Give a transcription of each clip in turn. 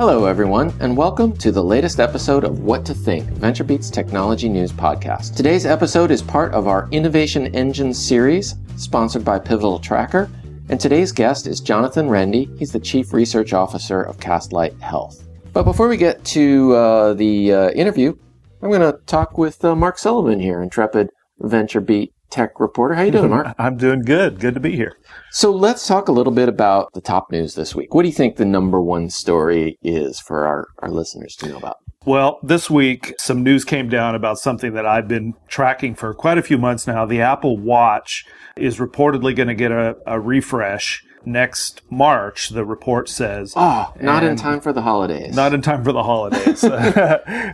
Hello, everyone, and welcome to the latest episode of What to Think, VentureBeat's technology news podcast. Today's episode is part of our Innovation Engine series, sponsored by Pivotal Tracker, and today's guest is Jonathan Rende. He's the Chief Research Officer of Castlight Health. But before we get to the interview, I'm going to talk with Mark Sullivan here, intrepid VentureBeat tech reporter. How you doing, Mark? I'm doing good. Good to be here. So let's talk a little bit about the top news this week. What do you think the number one story is for our listeners to know about? Well, this week, some news came down about something that I've been tracking for quite a few months now. The Apple Watch is reportedly going to get a refresh next March, the report says. Oh, not in time for the holidays. Not in time for the holidays.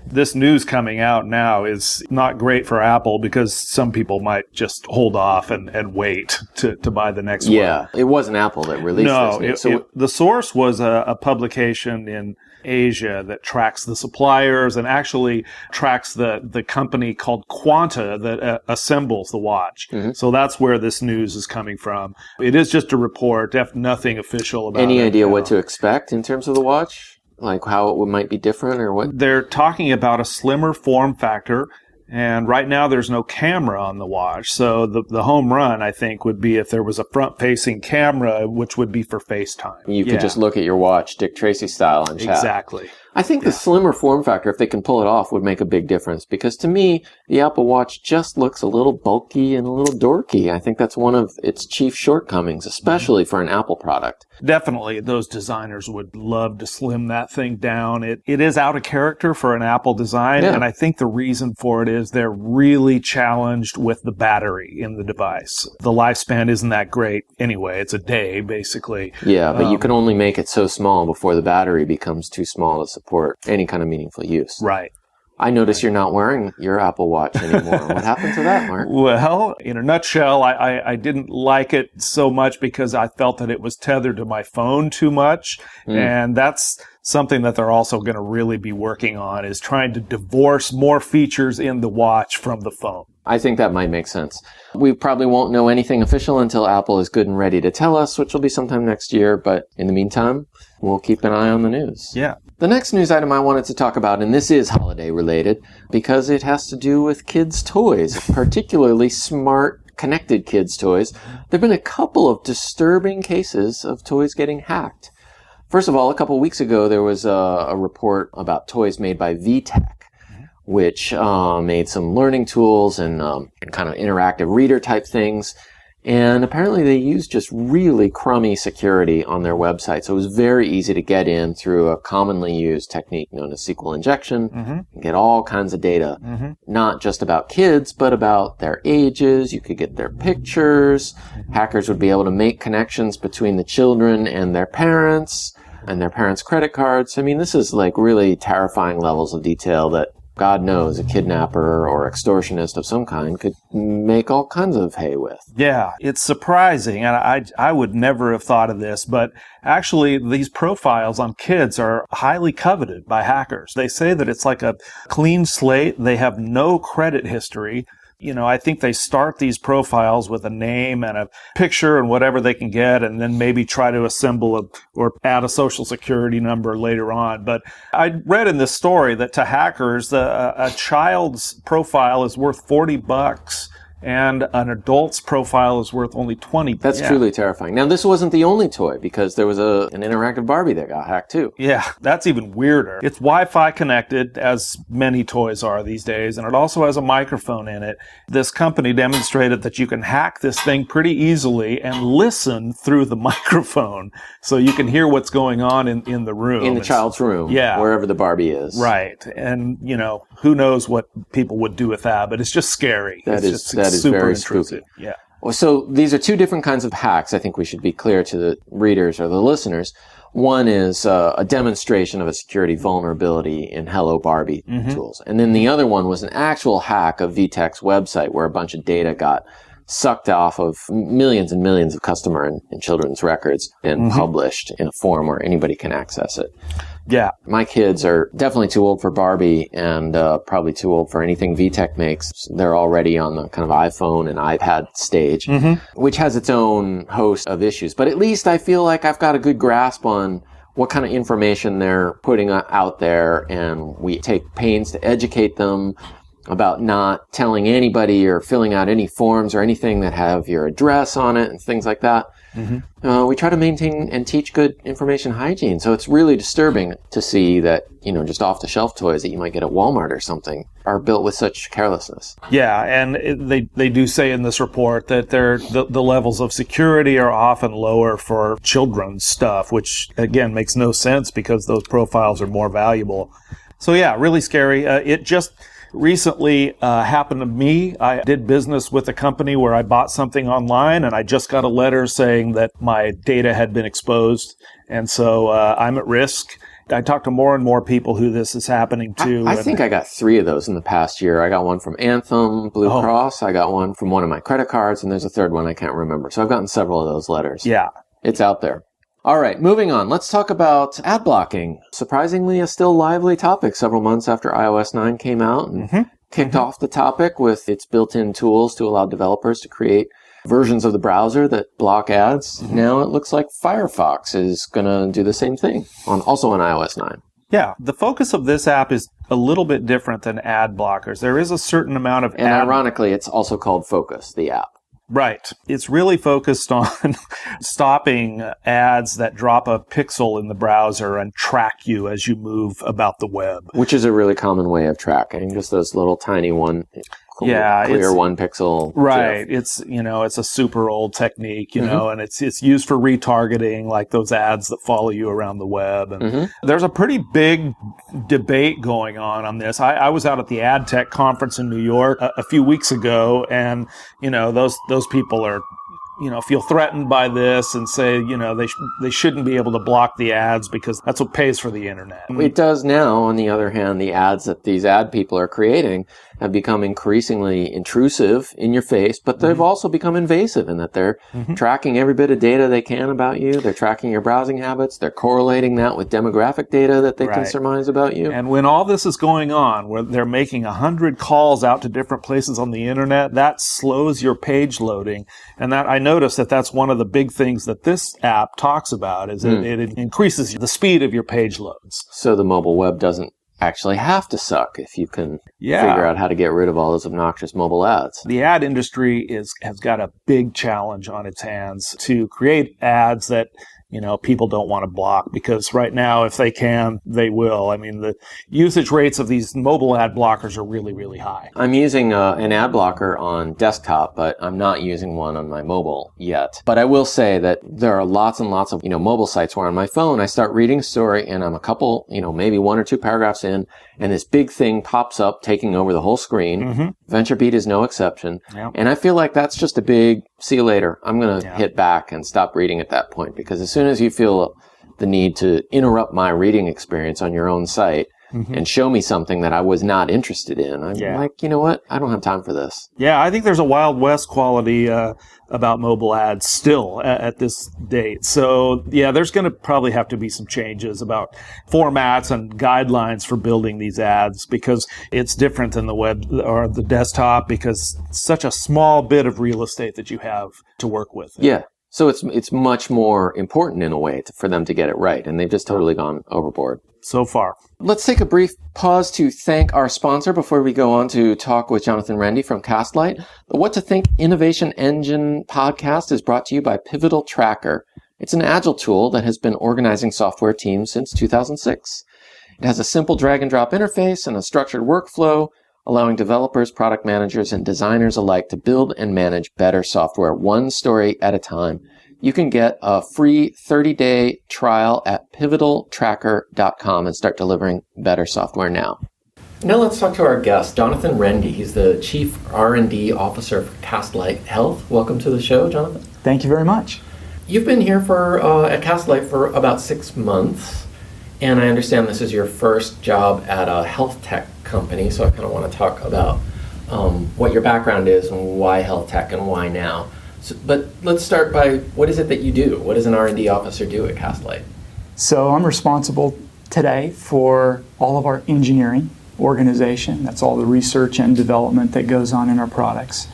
This news coming out now is not great for Apple because some people might just hold off and wait to buy the next one. Yeah, it wasn't Apple that released this news. The source was a publication in Asia that tracks the suppliers and actually tracks the company called Quanta that assembles the watch. Mm-hmm. So that's where this news is coming from. It is just a report, nothing official about it. Any idea what to expect in terms of the watch? Like how it might be different or what? They're talking about a slimmer form factor. And right now, there's no camera on the watch. So the home run, I think, would be if there was a front-facing camera, which would be for FaceTime. You could just look at your watch, Dick Tracy style, and chat. Exactly. I think the slimmer form factor, if they can pull it off, would make a big difference. Because to me, the Apple Watch just looks a little bulky and a little dorky. I think that's one of its chief shortcomings, especially for an Apple product. Definitely, those designers would love to slim that thing down. It is out of character for an Apple design, and I think the reason for it is they're really challenged with the battery in the device. The lifespan isn't that great anyway. It's a day, basically. Yeah, but you can only make it so small before the battery becomes too small to support any kind of meaningful use. Right. I notice you're not wearing your Apple Watch anymore. What happened to that, Mark? Well, in a nutshell, I didn't like it so much because I felt that it was tethered to my phone too much. And that's something that they're also going to really be working on, is trying to divorce more features in the watch from the phone. I think that might make sense. We probably won't know anything official until Apple is good and ready to tell us, which will be sometime next year. But in the meantime, we'll keep an eye on the news. Yeah. The next news item I wanted to talk about, and this is holiday related, because it has to do with kids' toys, particularly smart, connected kids' toys. There have been a couple of disturbing cases of toys getting hacked. First of all, a couple of weeks ago, there was a report about toys made by VTech, which made some learning tools and kind of interactive reader type things. And apparently they used just really crummy security on their website. So it was very easy to get in through a commonly used technique known as SQL injection and get all kinds of data, not just about kids, but about their ages. You could get their pictures. Hackers would be able to make connections between the children and their parents credit cards. I mean, this is like really terrifying levels of detail that God knows a kidnapper or extortionist of some kind could make all kinds of hay with. Yeah, it's surprising, and I would never have thought of this, but actually these profiles on kids are highly coveted by hackers. They say that it's like a clean slate. They have no credit history. You know, I think they start these profiles with a name and a picture and whatever they can get, and then maybe try to assemble or add a social security number later on. But I read in this story that to hackers, a child's profile is worth $40 and an adult's profile is worth only $20. That's truly terrifying. Now, this wasn't the only toy, because there was an interactive Barbie that got hacked too. Yeah, that's even weirder. It's Wi-Fi connected, as many toys are these days, and it also has a microphone in it. This company demonstrated that you can hack this thing pretty easily and listen through the microphone, so you can hear what's going on in the room. In the child's room, wherever the Barbie is. Right, and you know, who knows what people would do with that, but it's just scary. That is very spooky. Yeah. Well, so these are two different kinds of hacks. I think we should be clear to the readers or the listeners. One is a demonstration of a security vulnerability in Hello Barbie tools. And then the other one was an actual hack of VTech's website where a bunch of data got sucked off of millions and millions of customer and children's records and published in a form where anybody can access it. Yeah. My kids are definitely too old for Barbie and probably too old for anything VTech makes. They're already on the kind of iPhone and iPad stage, which has its own host of issues. But at least I feel like I've got a good grasp on what kind of information they're putting out there, and we take pains to educate them about not telling anybody or filling out any forms or anything that have your address on it and things like that. We try to maintain and teach good information hygiene. So it's really disturbing to see that, just off-the-shelf toys that you might get at Walmart or something are built with such carelessness. Yeah, and they do say in this report that the levels of security are often lower for children's stuff, which, again, makes no sense because those profiles are more valuable. So, yeah, really scary. It just recently happened to me. I did business with a company where I bought something online, and I just got a letter saying that my data had been exposed, and so I'm at risk. I talk to more and more people who this is happening to. I think I got 3 of those in the past year. I got one from Anthem, Blue Cross. I got one from one of my credit cards, and there's a third one I can't remember. So I've gotten several of those letters. Yeah. It's out there. All right, moving on. Let's talk about ad blocking. Surprisingly, a still lively topic several months after iOS 9 came out and kicked off the topic with its built-in tools to allow developers to create versions of the browser that block ads. Now it looks like Firefox is going to do the same thing, also on iOS 9. Yeah, the focus of this app is a little bit different than ad blockers. There is a certain amount of And ironically, it's also called Focus, the app. Right. It's really focused on stopping ads that drop a pixel in the browser and track you as you move about the web. Which is a really common way of tracking, just those little tiny clear 1 pixel. Right. GIF. It's a super old technique, and it's used for retargeting, like those ads that follow you around the web. And there's a pretty big debate going on this. I was out at the Ad Tech conference in New York a few weeks ago, and, those people are, feel threatened by this and say, they shouldn't be able to block the ads because that's what pays for the internet. It does now. On the other hand, the ads that these ad people are creating have become increasingly intrusive in your face, but they've also become invasive in that they're tracking every bit of data they can about you. They're tracking your browsing habits. They're correlating that with demographic data that they can surmise about you. And when all this is going on, where they're making 100 calls out to different places on the internet, that slows your page loading. And that I noticed that's one of the big things that this app talks about is it increases the speed of your page loads. So the mobile web doesn't actually have to suck if you can figure out how to get rid of all those obnoxious mobile ads. The ad industry has got a big challenge on its hands to create ads that people don't want to block, because right now, if they can, they will. I mean, the usage rates of these mobile ad blockers are really, really high. I'm using an ad blocker on desktop, but I'm not using one on my mobile yet. But I will say that there are lots and lots of, mobile sites where on my phone, I start reading a story and I'm a couple, maybe 1 or 2 paragraphs in, and this big thing pops up taking over the whole screen. VentureBeat is no exception. Yep. And I feel like that's just a big, see you later. I'm going to hit back and stop reading at that point, because as soon as you feel the need to interrupt my reading experience on your own site and show me something that I was not interested in, I'm like, you know what? I don't have time for this. Yeah, I think there's a Wild West quality about mobile ads still at this date. So, there's going to probably have to be some changes about formats and guidelines for building these ads, because it's different than the web or the desktop, because it's such a small bit of real estate that you have to work with. Yeah. So it's much more important in a way for them to get it right, and they've just totally gone overboard. So far. Let's take a brief pause to thank our sponsor before we go on to talk with Jonathan Rende from Castlight. The What to Think Innovation Engine podcast is brought to you by Pivotal Tracker. It's an agile tool that has been organizing software teams since 2006. It has a simple drag-and-drop interface and a structured workflow, allowing developers, product managers, and designers alike to build and manage better software one story at a time. You can get a free 30-day trial at pivotaltracker.com and start delivering better software now. Now let's talk to our guest, Jonathan Rende. He's the Chief R&D Officer for Castlight Health. Welcome to the show, Jonathan. Thank you very much. You've been here at Castlight for about 6 months, and I understand this is your first job at a health tech company, so I kind of want to talk about what your background is and why health tech and why now. But let's start by, what is it that you do? What does an R&D officer do at Castlight? So I'm responsible today for all of our engineering organization. That's all the research and development that goes on in our products.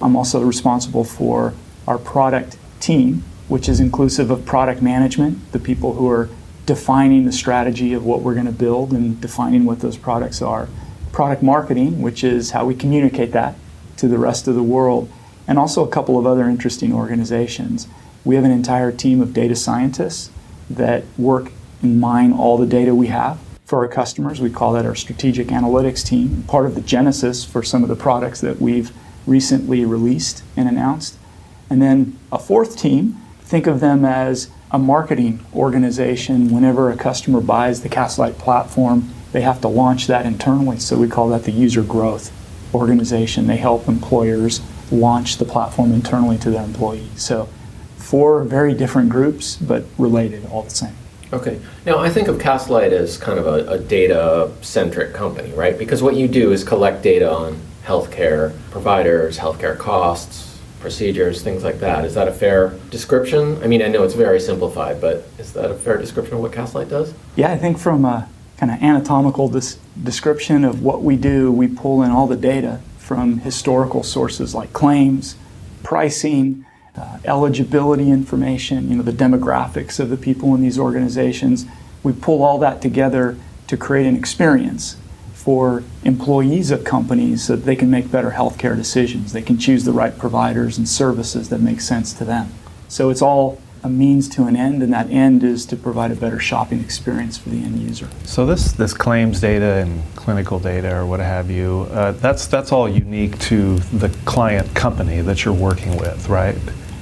I'm also responsible for our product team, which is inclusive of product management, the people who are defining the strategy of what we're going to build and defining what those products are. Product marketing, which is how we communicate that to the rest of the world, and also a couple of other interesting organizations. We have an entire team of data scientists that work and mine all the data we have for our customers. We call that our strategic analytics team, part of the genesis for some of the products that we've recently released and announced. And then a fourth team, think of them as a marketing organization. Whenever a customer buys the Castlight platform, they have to launch that internally. So we call that the user growth organization. They help employers launch the platform internally to their employees. So 4 very different groups, but related all the same. Okay. Now, I think of Castlight as kind of a data-centric company, right? Because what you do is collect data on healthcare providers, healthcare costs, procedures, things like that. Is that a fair description? I mean, I know it's very simplified, but is that a fair description of what Castlight does? Yeah, I think from a kind of anatomical description of what we do, we pull in all the data from historical sources like claims, pricing, eligibility information, the demographics of the people in these organizations. We pull all that together to create an experience for employees of companies so that they can make better healthcare decisions. They can choose the right providers and services that make sense to them. So it's all a means to an end, and that end is to provide a better shopping experience for the end user. So this claims data and clinical data or what have you, that's all unique to the client company that you're working with, right?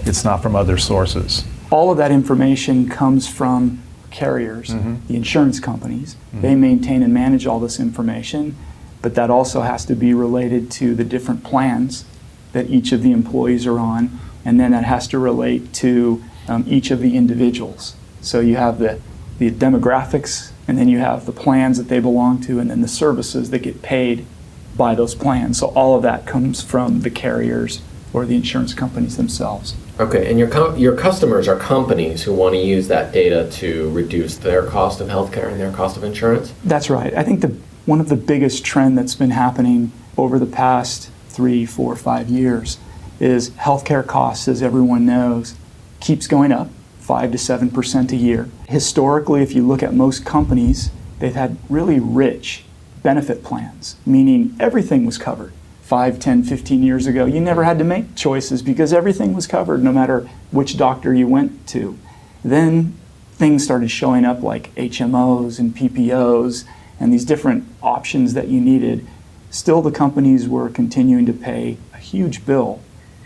It's not from other sources. All of that information comes from carriers, the insurance companies. They maintain and manage all this information, but that also has to be related to the different plans that each of the employees are on, and then that has to relate to each of the individuals. So you have the demographics, and then you have the plans that they belong to, and then the services that get paid by those plans. So all of that comes from the carriers or the insurance companies themselves. Okay, and your customers are companies who want to use that data to reduce their cost of healthcare and their cost of insurance? That's right. I think one of the biggest trends that's been happening over the past 3, 4, 5 years is healthcare costs, as everyone knows, keeps going up 5 to 7% a year. Historically, if you look at most companies, they've had really rich benefit plans, meaning everything was covered. 5, 10, 15 years ago, you never had to make choices because everything was covered no matter which doctor you went to. Then things started showing up like HMOs and PPOs and these different options that you needed. Still, the companies were continuing to pay a huge bill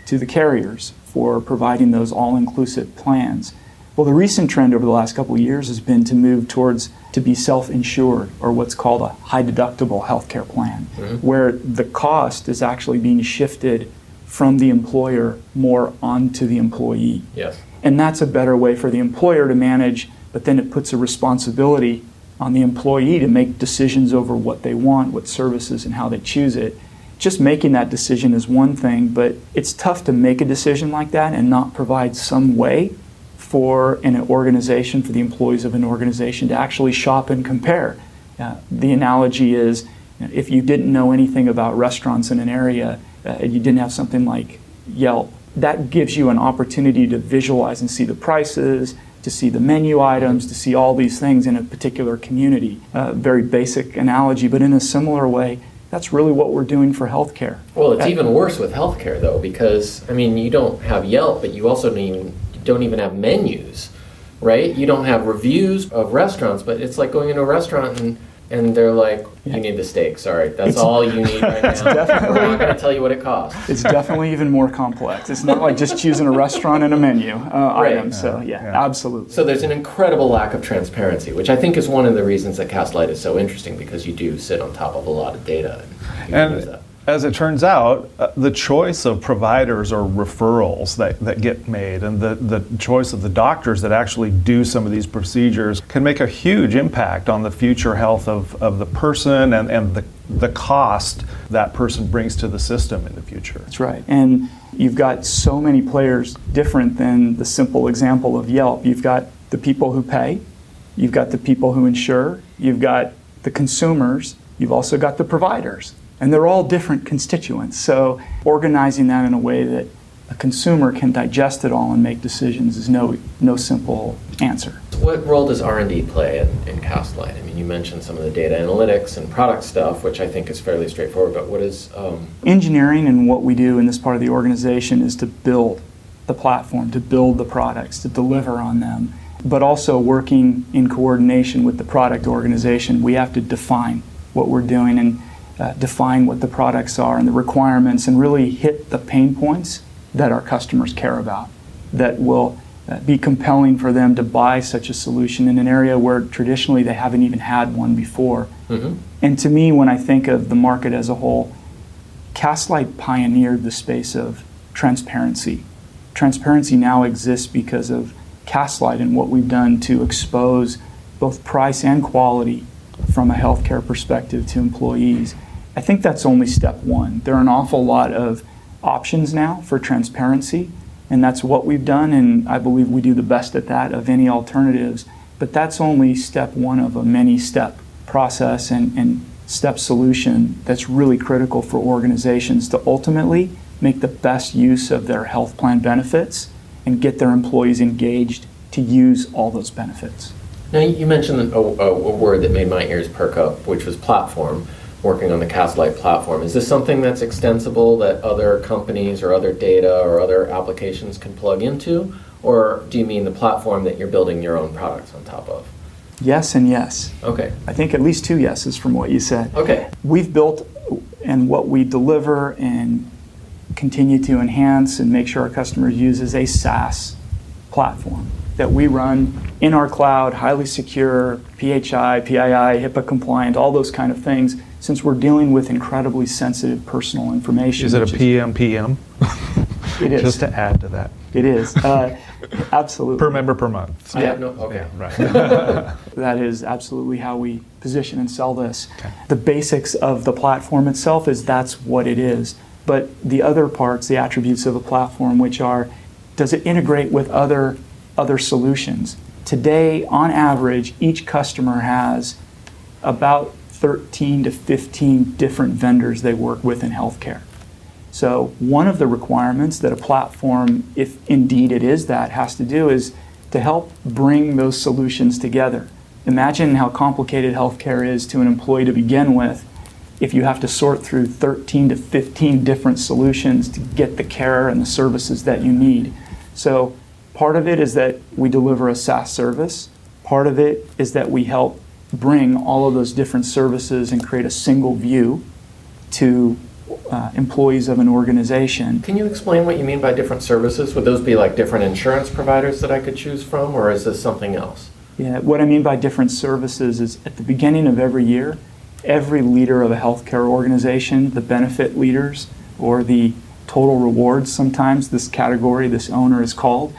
to the carriers for providing those all-inclusive plans. Well, the recent trend over the last couple of years has been to move towards to be self-insured, or what's called a high-deductible healthcare plan, where the cost is actually being shifted from the employer more onto the employee. Yes. And that's a better way for the employer to manage, but then it puts a responsibility on the employee to make decisions over what they want, what services, and how they choose it. Just making that decision is one thing, but it's tough to make a decision like that and not provide some way for an organization, for the employees of an organization to actually shop and compare. The analogy is, if you didn't know anything about restaurants in an area, and you didn't have something like Yelp, that gives you an opportunity to visualize and see the prices, to see the menu items, to see all these things in a particular community. Very basic analogy, but in a similar way, that's really what we're doing for healthcare. Well, it's even worse with healthcare, though, because, I mean, you don't have Yelp, but you also don't even have menus, right? You don't have reviews of restaurants, but it's like going into a restaurant and they're like, you need the steak, sorry. That's all you need right now. We're not going to tell you what it costs. It's definitely even more complex. It's not like just choosing a restaurant and a menu item. So absolutely. So there's an incredible lack of transparency, which I think is one of the reasons that Castlight is so interesting, because you do sit on top of a lot of data. And use that. As it turns out, the choice of providers or referrals that get made, and the choice of the doctors that actually do some of these procedures can make a huge impact on the future health of the person and the cost that person brings to the system in the future. That's right. And you've got so many players different than the simple example of Yelp. You've got the people who pay, you've got the people who insure, you've got the consumers, you've also got the providers. And they're all different constituents. So organizing that in a way that a consumer can digest it all and make decisions is no simple answer. What role does R&D play in Castlight? I mean, you mentioned some of the data analytics and product stuff, which I think is fairly straightforward, but what is... Engineering and what we do in this part of the organization is to build the platform, to build the products, to deliver on them, but also working in coordination with the product organization. We have to define what we're doing and define what the products are and the requirements and really hit the pain points that our customers care about, that will be compelling for them to buy such a solution in an area where traditionally they haven't even had one before. Mm-hmm. And to me, when I think of the market as a whole, Castlight pioneered the space of transparency. Transparency now exists because of Castlight and what we've done to expose both price and quality from a healthcare perspective to employees. I think that's only step one. There are an awful lot of options now for transparency, and that's what we've done, and I believe we do the best at that of any alternatives. But that's only step one of a many-step process and step solution that's really critical for organizations to ultimately make the best use of their health plan benefits and get their employees engaged to use all those benefits. Now, you mentioned a word that made my ears perk up, which was platform, working on the Castlight platform. Is this something that's extensible that other companies or other data or other applications can plug into? Or do you mean the platform that you're building your own products on top of? Yes and yes. Okay. I think at least two yeses from what you said. Okay. We've built, and what we deliver and continue to enhance and make sure our customers use is a SaaS platform that we run in our cloud, highly secure, PHI, PII, HIPAA compliant, all those kind of things, since we're dealing with incredibly sensitive personal information. Is it a PMPM? It is. Just to add to that. It is. Absolutely. Per member per month. I have no, okay. Yeah, right. That is absolutely how we position and sell this. Okay. The basics of the platform itself is that's what it is. But the other parts, the attributes of a platform, which are, does it integrate with other solutions? Today, on average, each customer has about 13 to 15 different vendors they work with in healthcare. So one of the requirements that a platform, if indeed it is that, has to do is to help bring those solutions together. Imagine how complicated healthcare is to an employee to begin with if you have to sort through 13 to 15 different solutions to get the care and the services that you need. So part of it is that we deliver a SaaS service. Part of it is that we help bring all of those different services and create a single view to employees of an organization. Can you explain what you mean by different services? Would those be like different insurance providers that I could choose from, or is this something else? Yeah, what I mean by different services is at the beginning of every year, every leader of a healthcare organization, the benefit leaders or the total rewards, sometimes this category, this owner is called,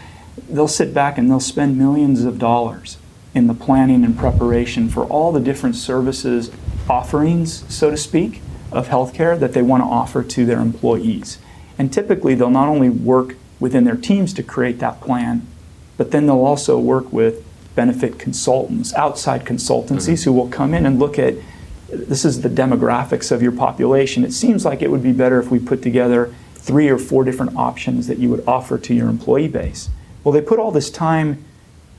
they'll sit back and they'll spend millions of dollars in the planning and preparation for all the different services offerings, so to speak, of healthcare that they want to offer to their employees. And typically they'll not only work within their teams to create that plan, but then they'll also work with benefit consultants, outside consultancies who will come in and look at, this is the demographics of your population. It seems like it would be better if we put together 3 or 4 different options that you would offer to your employee base. Well, they put all this time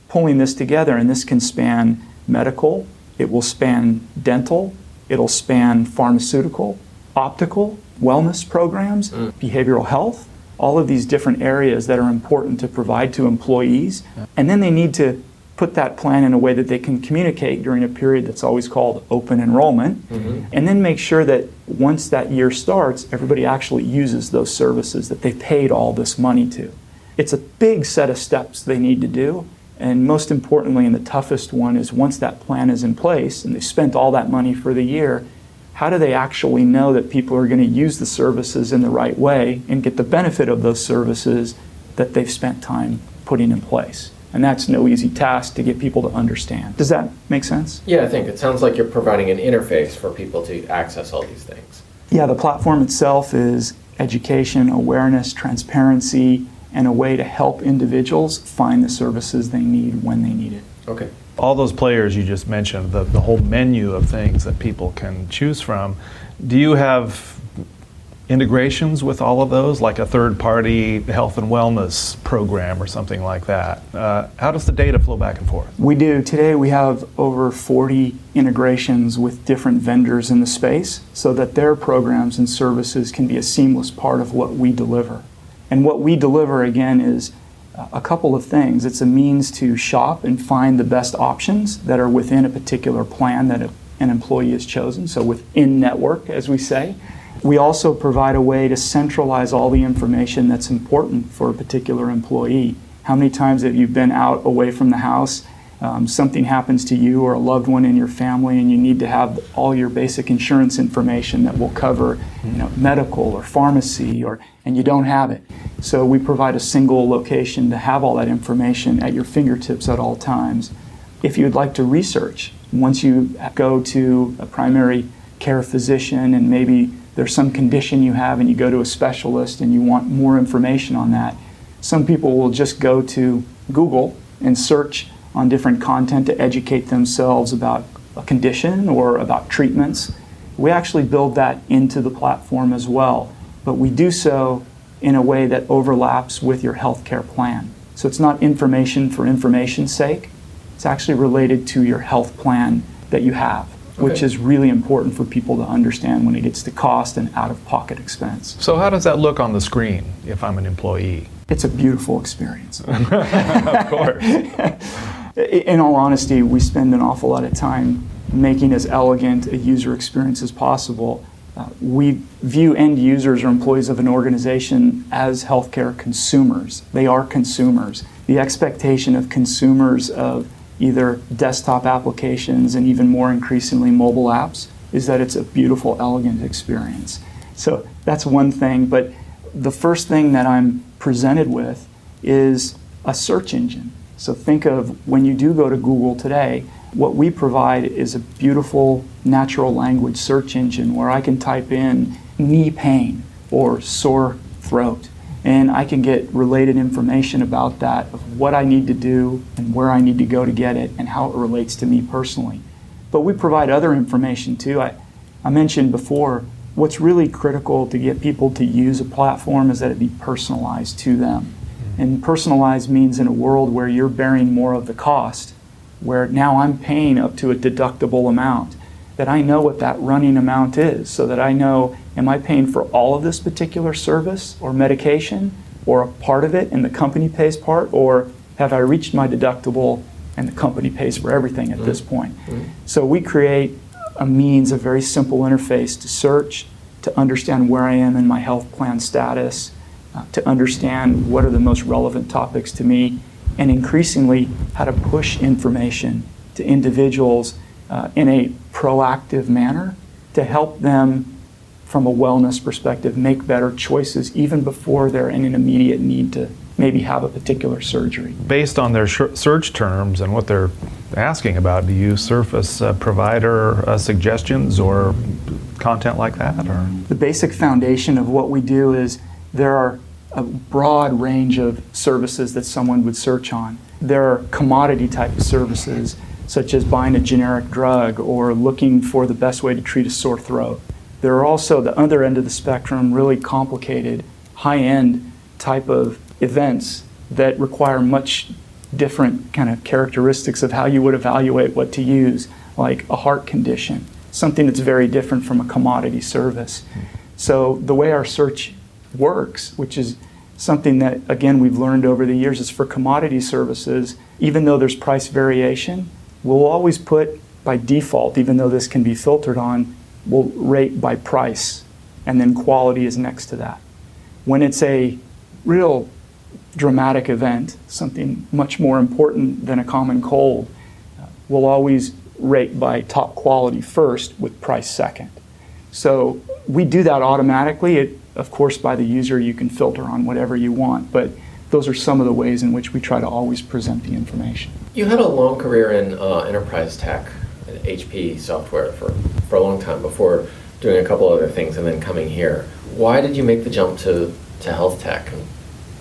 pulling this together, and this can span medical, it will span dental, it'll span pharmaceutical, optical, wellness programs, behavioral health, all of these different areas that are important to provide to employees. And then they need to put that plan in a way that they can communicate during a period that's always called open enrollment, and then make sure that once that year starts, everybody actually uses those services that they paid all this money to. It's a big set of steps they need to do, and most importantly, and the toughest one, is once that plan is in place and they've spent all that money for the year, how do they actually know that people are going to use the services in the right way and get the benefit of those services that they've spent time putting in place? And that's no easy task to get people to understand. Does that make sense? Yeah, I think it sounds like you're providing an interface for people to access all these things. Yeah, the platform itself is education, awareness, transparency, and a way to help individuals find the services they need when they need it. Okay. All those players you just mentioned, the whole menu of things that people can choose from, do you have integrations with all of those, like a third-party health and wellness program or something like that? How does the data flow back and forth? We do. Today we have over 40 integrations with different vendors in the space so that their programs and services can be a seamless part of what we deliver. And what we deliver, again, is a couple of things. It's a means to shop and find the best options that are within a particular plan that an employee has chosen, so within network, as we say. We also provide a way to centralize all the information that's important for a particular employee. How many times have you been out away from the house, something happens to you or a loved one in your family, and you need to have all your basic insurance information that will cover medical or pharmacy, and you don't have it. So we provide a single location to have all that information at your fingertips at all times. If you'd like to research, once you go to a primary care physician and maybe there's some condition you have and you go to a specialist and you want more information on that, some people will just go to Google and search on different content to educate themselves about a condition or about treatments. We actually build that into the platform as well, but we do so in a way that overlaps with your healthcare plan. So it's not information for information's sake. It's actually related to your health plan that you have, which is really important for people to understand when it gets to cost and out-of-pocket expense. So how does that look on the screen if I'm an employee? It's a beautiful experience. Of course. In all honesty, we spend an awful lot of time making as elegant a user experience as possible. We view end users or employees of an organization as healthcare consumers. They are consumers. The expectation of consumers of either desktop applications and even more increasingly mobile apps is that it's a beautiful, elegant experience. So that's one thing, but the first thing that I'm presented with is a search engine. So think of when you do go to Google today, what we provide is a beautiful natural language search engine where I can type in knee pain or sore throat, and I can get related information about that, of what I need to do and where I need to go to get it and how it relates to me personally. But we provide other information too. I mentioned before, what's really critical to get people to use a platform is that it be personalized to them. And personalized means in a world where you're bearing more of the cost, where now I'm paying up to a deductible amount, that I know what that running amount is, so that I know, am I paying for all of this particular service or medication, or a part of it and the company pays part, or have I reached my deductible and the company pays for everything at this point? So we create a means, a very simple interface to search, to understand where I am in my health plan status, to understand what are the most relevant topics to me, and increasingly how to push information to individuals in a proactive manner to help them from a wellness perspective make better choices even before they're in an immediate need to maybe have a particular surgery. Based on their search terms and what they're asking about, do you surface provider suggestions or content like that? Or? The basic foundation of what we do is there are a broad range of services that someone would search on. There are commodity type of services, such as buying a generic drug or looking for the best way to treat a sore throat. There are also the other end of the spectrum, really complicated, high-end type of events that require much different kind of characteristics of how you would evaluate what to use, like a heart condition, something that's very different from a commodity service. So the way our search works, which is something that, again, we've learned over the years, is for commodity services, even though there's price variation, we'll always put by default, even though this can be filtered on, we'll rate by price, and then quality is next to that. When it's a real dramatic event, something much more important than a common cold, we'll always rate by top quality first with price second. So we do that automatically. Of course, by the user, you can filter on whatever you want, but those are some of the ways in which we try to always present the information. You had a long career in enterprise tech, and HP software for a long time before doing a couple other things and then coming here. Why did you make the jump to health tech? And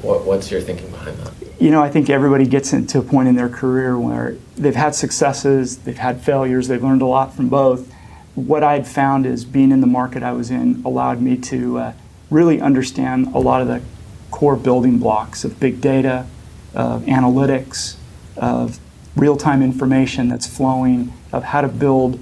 what's your thinking behind that? You know, I think everybody gets into a point in their career where they've had successes, they've had failures, they've learned a lot from both. What I'd found is being in the market I was in allowed me to really understand a lot of the core building blocks of big data, of analytics, of real-time information that's flowing, of how to build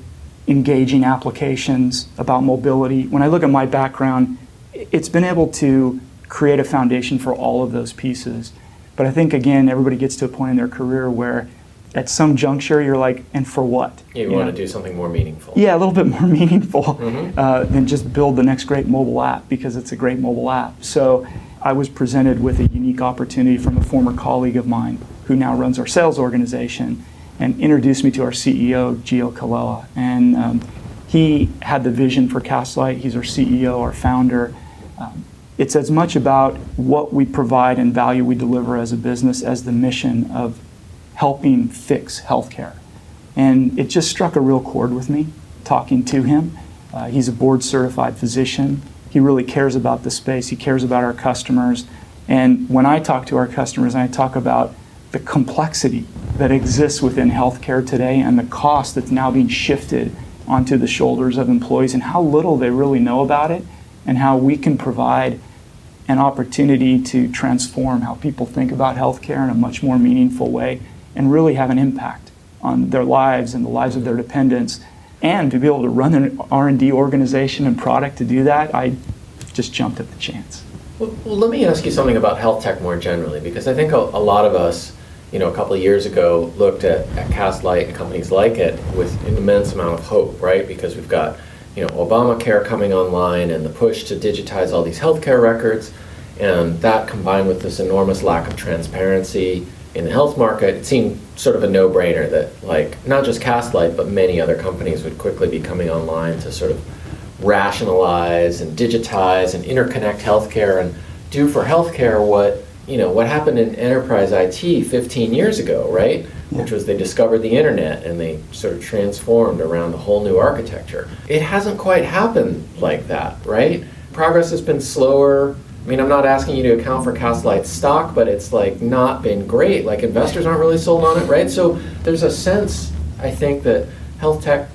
engaging applications about mobility. When I look at my background, it's been able to create a foundation for all of those pieces. But I think, again, everybody gets to a point in their career where at some juncture you're like, and for what? You want to do something more meaningful. Yeah, a little bit more meaningful than just build the next great mobile app because it's a great mobile app. So I was presented with a unique opportunity from a former colleague of mine who now runs our sales organization and introduced me to our CEO, Gio Kaloa. And he had the vision for Castlight. He's our CEO, our founder. It's as much about what we provide and value we deliver as a business as the mission of helping fix healthcare. And it just struck a real chord with me talking to him. He's a board certified physician. He really cares about the space. He cares about our customers. And when I talk to our customers and I talk about the complexity that exists within healthcare today and the cost that's now being shifted onto the shoulders of employees and how little they really know about it, and how we can provide an opportunity to transform how people think about healthcare in a much more meaningful way and really have an impact on their lives and the lives of their dependents. And to be able to run an R&D organization and product to do that, I just jumped at the chance. Well, let me ask you something about health tech more generally, because I think a lot of us, a couple of years ago, looked at Castlight and companies like it with an immense amount of hope, right? Because we've got Obamacare coming online and the push to digitize all these healthcare records, and that combined with this enormous lack of transparency in the health market, it seemed sort of a no-brainer that not just Castlight, but many other companies would quickly be coming online to sort of rationalize and digitize and interconnect healthcare and do for healthcare what happened in enterprise IT 15 years ago, right? Which was they discovered the internet and they sort of transformed around a whole new architecture. It hasn't quite happened like that, right? Progress has been slower. I mean, I'm not asking you to account for Castlight's stock, but it's not been great. Investors aren't really sold on it, right? So there's a sense, I think, that health tech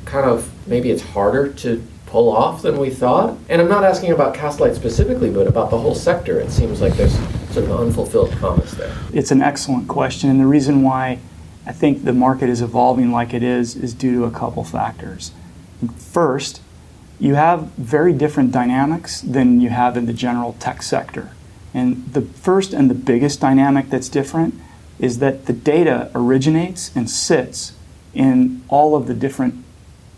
maybe it's harder to pull off than we thought. And I'm not asking about Castlight specifically, but about the whole sector. It seems like there's sort of an unfulfilled promise there. It's an excellent question, and the reason why I think the market is evolving like it is due to a couple factors. First, you have very different dynamics than you have in the general tech sector. And the first and the biggest dynamic that's different is that the data originates and sits in all of the different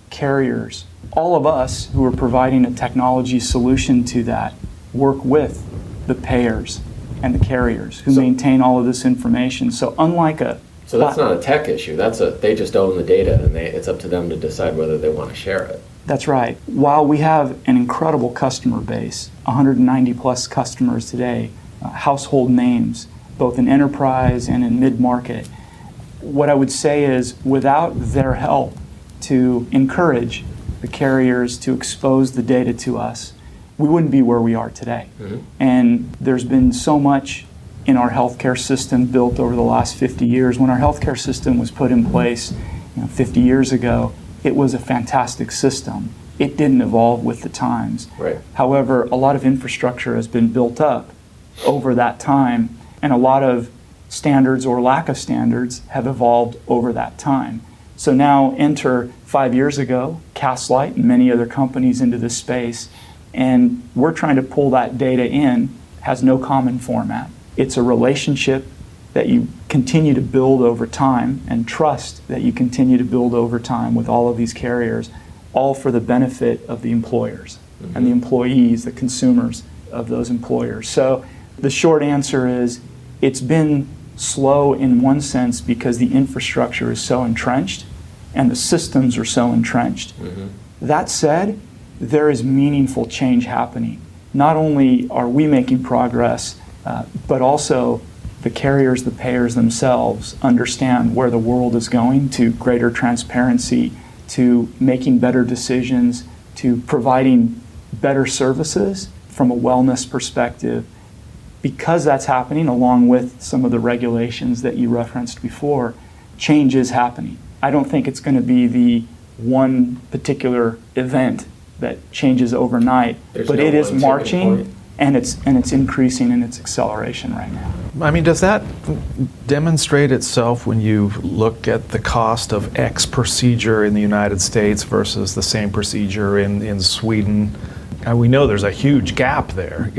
carriers. All of us who are providing a technology solution to that work with the payers and the carriers who maintain all of this information. So unlike So that's not a tech issue. They just own the data, and it's up to them to decide whether they want to share it. That's right. While we have an incredible customer base, 190 plus customers today, household names, both in enterprise and in mid-market, what I would say is without their help to encourage the carriers to expose the data to us, we wouldn't be where we are today. Mm-hmm. And there's been so much in our healthcare system built over the last 50 years. When our healthcare system was put in place 50 years ago, it was a fantastic system. It didn't evolve with the times. Right. However, a lot of infrastructure has been built up over that time, and a lot of standards or lack of standards have evolved over that time. So now enter 5 years ago, Castlight and many other companies into this space, and we're trying to pull that data in, has no common format. It's a relationship that you continue to build over time and trust that you continue to build over time with all of these carriers, all for the benefit of the employers and the employees, the consumers of those employers. So the short answer is it's been slow in one sense because the infrastructure is so entrenched and the systems are so entrenched. That said, there is meaningful change happening. Not only are we making progress, but also the carriers, the payers themselves understand where the world is going, to greater transparency, to making better decisions, to providing better services from a wellness perspective. Because that's happening, along with some of the regulations that you referenced before, change is happening. I don't think it's going to be the one particular event that changes overnight, but it is marching. And it's increasing in its acceleration right now. I mean, does that demonstrate itself when you look at the cost of X procedure in the United States versus the same procedure in Sweden? We know there's a huge gap there.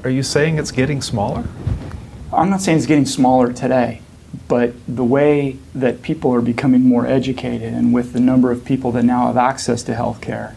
Are you saying it's getting smaller? I'm not saying it's getting smaller today, but the way that people are becoming more educated, and with the number of people that now have access to healthcare,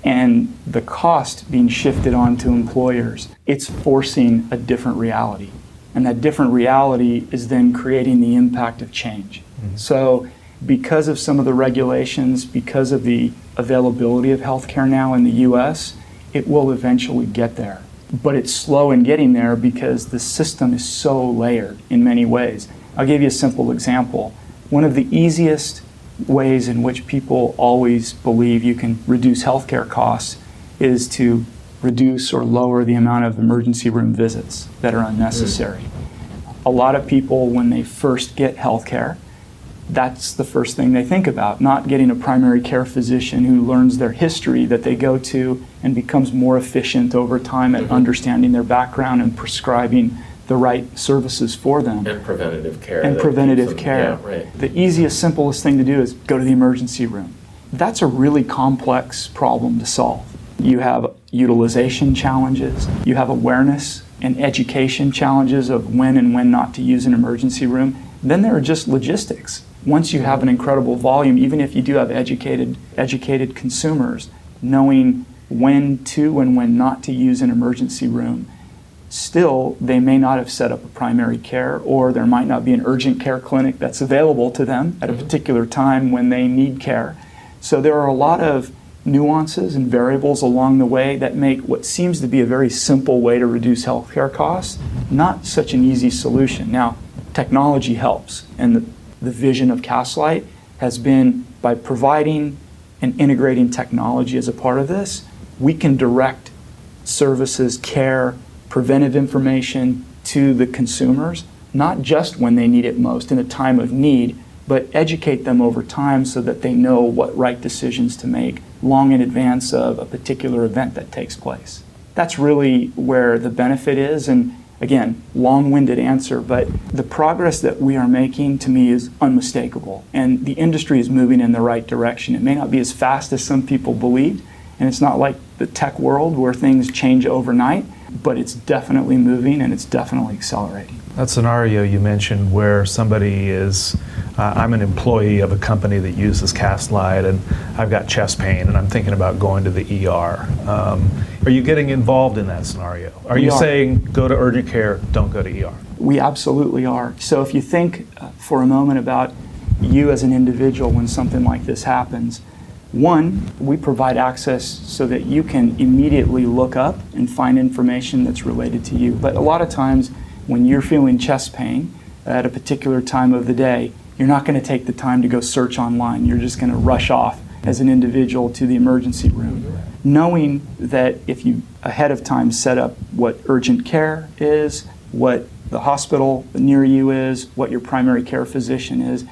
and the cost being shifted onto employers, it's forcing a different reality. And that different reality is then creating the impact of change. So because of some of the regulations, because of the availability of healthcare now in the US, it will eventually get there. But it's slow in getting there because the system is so layered in many ways. I'll give you a simple example. One of the easiest ways in which people always believe you can reduce healthcare costs is to reduce or lower the amount of emergency room visits that are unnecessary. A lot of people, when they first get healthcare, that's the first thing they think about, not getting a primary care physician who learns their history that they go to and becomes more efficient over time at understanding their background and prescribing the right services for them. And preventative care. And preventative care. Yeah, right. The easiest, simplest thing to do is go to the emergency room. That's a really complex problem to solve. You have utilization challenges, you have awareness and education challenges of when and when not to use an emergency room. Then there are just logistics. Once you have an incredible volume, even if you do have educated consumers, knowing when to and when not to use an emergency room, still they may not have set up a primary care, or there might not be an urgent care clinic that's available to them at a particular time when they need care. So there are a lot of nuances and variables along the way that make what seems to be a very simple way to reduce healthcare costs not such an easy solution. Now, technology helps, and the vision of Castlight has been, by providing and integrating technology as a part of this, we can direct services, care, preventive information to the consumers, not just when they need it most in a time of need, but educate them over time so that they know what right decisions to make long in advance of a particular event that takes place. That's really where the benefit is. And again, long-winded answer, but the progress that we are making to me is unmistakable. And the industry is moving in the right direction. It may not be as fast as some people believed, and it's not like the tech world where things change overnight, but it's definitely moving and it's definitely accelerating. That scenario you mentioned where somebody is, I'm an employee of a company that uses Castlight and I've got chest pain and I'm thinking about going to the ER. Are you getting involved in that scenario? Are you saying go to urgent care, don't go to ER? We absolutely are. So if you think for a moment about you as an individual when something like this happens, one, we provide access so that you can immediately look up and find information that's related to you. But a lot of times when you're feeling chest pain at a particular time of the day, you're not going to take the time to go search online. You're just going to rush off as an individual to the emergency room. Knowing that if you ahead of time set up what urgent care is, what the hospital near you is, what your primary care physician is,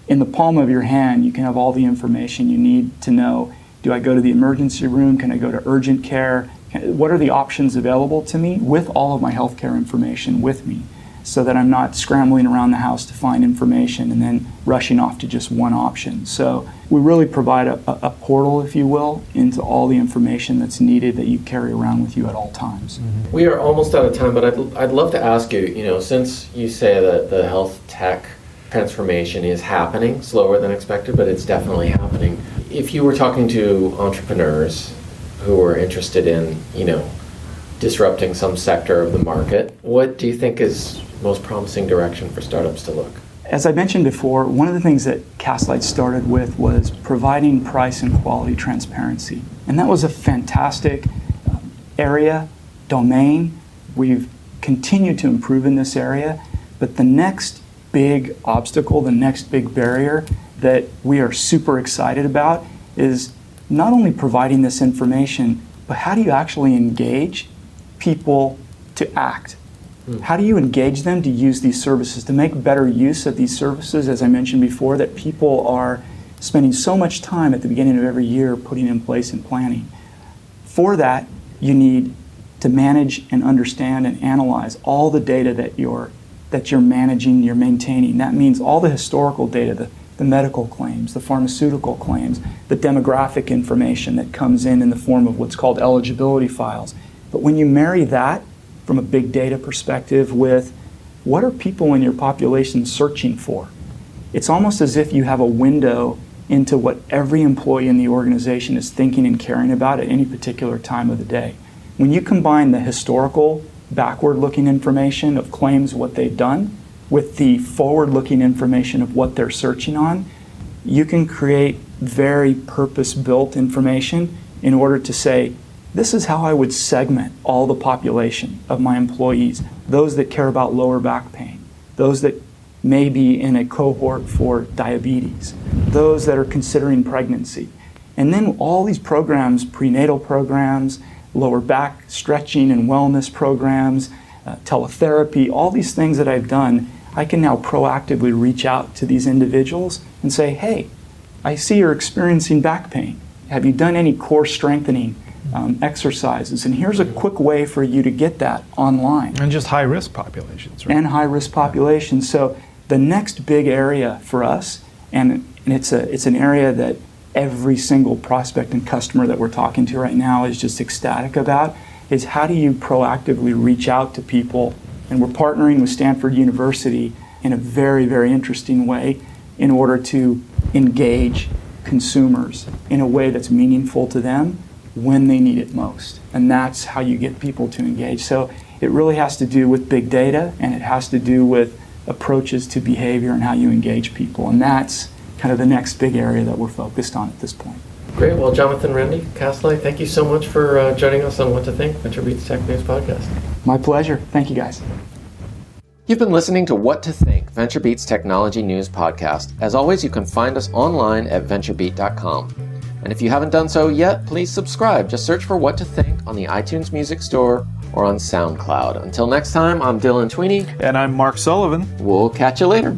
in the palm of your hand, you can have all the information you need to know. Do I go to the emergency room? Can I go to urgent care? What are the options available to me with all of my healthcare information with me, so that I'm not scrambling around the house to find information and then rushing off to just one option. So we really provide a portal, if you will, into all the information that's needed that you carry around with you at all times. We are almost out of time, but I'd love to ask you, since you say that the health tech transformation is happening, slower than expected, but it's definitely happening. If you were talking to entrepreneurs who were interested in, disrupting some sector of the market, what do you think is most promising direction for startups to look? As I mentioned before, one of the things that Castlight started with was providing price and quality transparency. And that was a fantastic domain. We've continued to improve in this area, but the next big obstacle, the next big barrier that we are super excited about is not only providing this information, but how do you actually engage people to act? How do you engage them to use these services, to make better use of these services, as I mentioned before, that people are spending so much time at the beginning of every year putting in place and planning? For that, you need to manage and understand and analyze all the data that you're managing, you're maintaining. That means all the historical data, the medical claims, the pharmaceutical claims, the demographic information that comes in the form of what's called eligibility files. But when you marry that from a big data perspective with what are people in your population searching for, it's almost as if you have a window into what every employee in the organization is thinking and caring about at any particular time of the day. When you combine the historical, backward-looking information of claims, what they've done, with the forward-looking information of what they're searching on, you can create very purpose-built information in order to say, this is how I would segment all the population of my employees, those that care about lower back pain, those that may be in a cohort for diabetes, those that are considering pregnancy. And then all these programs, prenatal programs, lower back stretching and wellness programs, teletherapy, all these things that I've done, I can now proactively reach out to these individuals and say, hey, I see you're experiencing back pain. Have you done any core strengthening exercises? And here's a quick way for you to get that online. And just high-risk populations, right? And high-risk populations. So the next big area for us, and it's an area that every single prospect and customer that we're talking to right now is just ecstatic about, is how do you proactively reach out to people? And we're partnering with Stanford University in a very, very interesting way in order to engage consumers in a way that's meaningful to them when they need it most. And that's how you get people to engage. So it really has to do with big data, and it has to do with approaches to behavior and how you engage people. And that's kind of the next big area that we're focused on at this point. Great. Well, Jonathan, Rende, Castlight, thank you so much for joining us on What to Think, VentureBeat's Tech News Podcast. My pleasure. Thank you, guys. You've been listening to What to Think, VentureBeat's Technology News Podcast. As always, you can find us online at VentureBeat.com. And if you haven't done so yet, please subscribe. Just search for What to Think on the iTunes Music Store or on SoundCloud. Until next time, I'm Dylan Tweeney. And I'm Mark Sullivan. We'll catch you later.